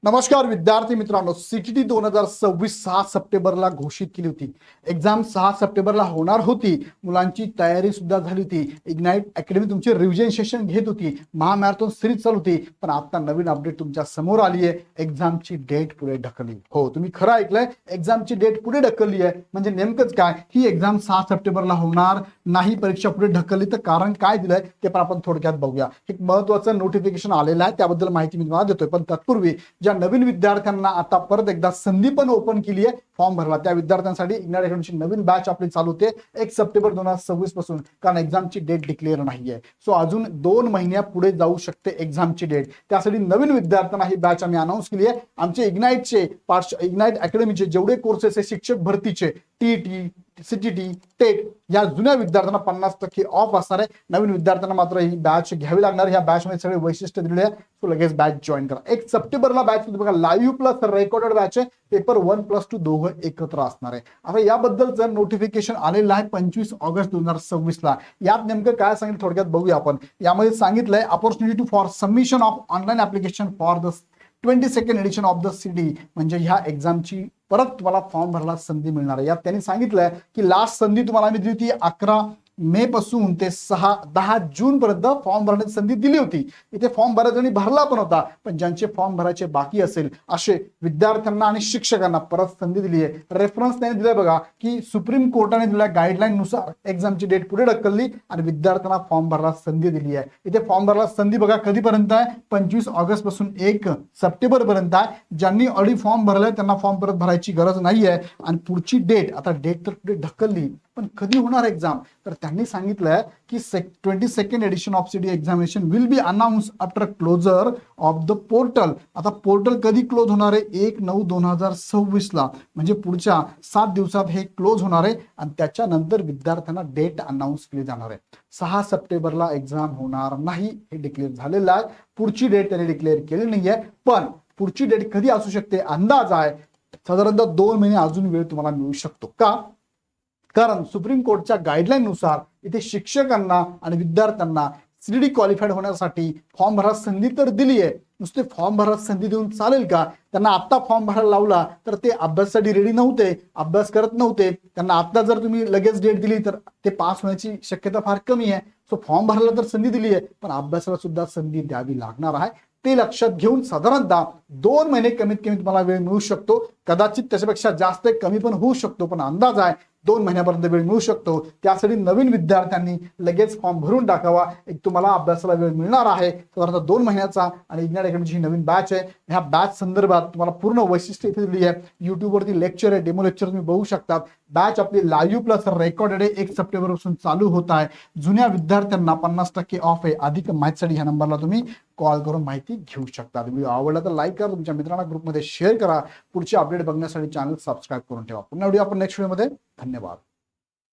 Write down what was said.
नमस्कार विद्यार्थी मित्रांनो, सीटीटी 2026 6 सप्टेंबरला घोषित केली होती. एक्झाम 6 सप्टेंबरला होणार होती. मुलांची तयारी सुद्धा झाली होती. इग्नाइट अकॅडमी तुमचे रिव्हिजन सेशन घेत होती. महामॅरेथॉन सिरीज चालू होती. पण आता नवीन अपडेट तुमच्या समोर आली आहे. एक्झामची डेट पुढे ढकलली. हो, तुम्ही खरं ऐकलंय, एक्झामची डेट पुढे ढकलली आहे. म्हणजे नेमकंच काय, ही एक्झाम 6 सप्टेंबरला होणार नाही, परीक्षा पुढे ढकलली. तर कारण काय दिलंय ते पण आपण थोडक्यात बघूया. एक महत्त्वाचं नोटिफिकेशन आलेलं आहे, त्याबद्दल माहिती मी तुम्हाला देतोय. पण तत्पूर्वी ज्या नवीन विद्यार्थ्यांना आता परत एकदा संधी पण ओपन केली आहे, फॉर्म भरला, त्या विद्यार्थ्यांसाठी इग्नाइट अकॅडमीची नवीन बॅच आपली चालू होते 1 सप्टेंबर 2026 पासून. कारण एक्झामची डेट डिक्लेअर नाहीये. सो अजून 2 महिन्या पुढे जाऊ शकते एक्झामची डेट. त्यासाठी नवीन विद्यार्थ्यांना ही बॅच आम्ही अनाऊन्स केली आहे. आमचे इग्नाइट अकॅडमीचे जेवढे कोर्सेस आहे शिक्षक भरतीचे, टीईटी, सीटीटी, टेट, या जुन्या विद्यार्थ्यांना 50% ऑफ असणार आहे. नवीन विद्यार्थ्यांना मात्र ही बॅच घ्यावी लागणार. ह्या बॅच मध्ये सगळे वैशिष्ट्य दिलेले आहे. सो लगेच बॅच जॉईन करा. 1 सप्टेंबरला बॅच बघा, लाईव्ह प्लस रेकॉर्डेड बॅच आहे. पेपर 1+2 दोघं एकत्र असणार आहे. आता याबद्दलचं नोटिफिकेशन आलेलं आहे 25 ऑगस्ट 2026ला. यात नेमकं काय सांगितलं थोडक्यात बघूया आपण. यामध्ये सांगितलंय opportunity for submission of online application for the 22nd edition of the city. म्हणजे ह्या एक्झामची परत तुम्हाला फॉर्म भरायला संधी मिळणार आहे. यात त्यांनी सांगितलंय की लास्ट संधी तुम्हाला आम्ही दिली होती 11 मे पासून ते 10 जून पर्यंत फॉर्म भरण्याची संधी दिली होती. इथे फॉर्म बऱ्याच जणी भरला पण होता, पण ज्यांचे फॉर्म भरायचे बाकी असेल असे विद्यार्थ्यांना आणि शिक्षकांना परत संधी दिली आहे. रेफरन्स त्याने दिलाय बघा की सुप्रीम कोर्टाने दिलेल्या गाईडलाईन नुसार एक्झामची डेट पुढे ढकलली आणि विद्यार्थ्यांना फॉर्म भरायला संधी दिली आहे. इथे फॉर्म भरायला संधी बघा कधीपर्यंत आहे, 25 ऑगस्ट पासून 1 सप्टेंबर पर्यंत आहे. ज्यांनी ऑलरेडी फॉर्म भरलाय त्यांना फॉर्म परत भरायची गरज नाहीये. आणि पुढची डेट, आता डेट तर पुढे ढकलली, पण कधी होणार एक्झाम, तर त्यांनी सांगितलंय की 22nd edition of city examination will be announce after closure of the portal. आता पोर्टल कधी क्लोज होणार आहे, 1/9/2026ला. म्हणजे पुढच्या 7 दिवसात हे क्लोज होणार आहे आणि त्याच्यानंतर विद्यार्थ्यांना डेट अनाउन्स केली जाणार आहे. 6 सप्टेंबरला एक्झाम होणार नाही हे डिक्लेअर झालेलं आहे. पुढची डेट त्यांनी डिक्लेअर केली नाहीये, पण पुढची डेट कधी असू शकते अंदाज आहे साधारणतः 2 महिने अजून वेळ तुम्हाला मिळू शकतो. का? कारण सुप्रीम कोर्टच्या गाईडलाईन नुसार इथे शिक्षकांना आणि विद्यार्थ्यांना सीडी क्वालिफाईड होण्यासाठी फॉर्म भरायला संधी तर दिली आहे. नुसते फॉर्म भरायला संधी देऊन चालेल का? त्यांना आता फॉर्म भरायला लावला तर ते अभ्यासासाठी रेडी नव्हते, अभ्यास करत नव्हते. त्यांना आता जर तुम्ही लगेच डेट दिली तर ते पास होण्याची शक्यता फार कमी आहे. सो फॉर्म भरायला तर संधी दिली आहे, पण अभ्यासाला सुद्धा संधी द्यावी लागणार आहे. ते लक्षात घेऊन साधारणतः 2 महिने कमीत कमी तुम्हाला वेळ मिळू शकतो. कदाचित त्याच्यापेक्षा जास्त कमी पण होऊ शकतो, पण अंदाज आहे 2 महिन्यापर्यंत वेळ मिळू शकतो. त्यासाठी नवीन विद्यार्थ्यांनी लगेच फॉर्म भरून टाकावा. एक तुम्हाला अभ्यासाला वेळ मिळणार आहे साधारणतः 2 महिन्याचा. आणि इग्नाइट अकॅडमीची नवीन बॅच आहे. ह्या बॅच संदर्भात तुम्हाला पूर्ण वैशिष्ट्य इथे दिली आहे. युट्यूबवरती लेक्चर आहे, डेमो लेक्चर तुम्ही बघू शकता. बॅच आपली लाईव्ह प्लस रेकॉर्डेड आहे, 1 सप्टेंबर पासून चालू होत आहे. जुन्या विद्यार्थ्यांना 50% ऑफ आहे. अधिक माहितीसाठी ह्या नंबरला तुम्ही कॉल करून माहिती घेऊ शकता. व्हिडिओ आवडला तर लाईक करा, तुमच्या मित्रांना ग्रुपमध्ये शेअर करा. पुढचे अपडेट बघण्यासाठी चॅनल सबस्क्राईब करून ठेवा. पुन्हा व्हिडिओ आपण नेक्स्ट व्हिडिओमध्ये. धन्यवाद.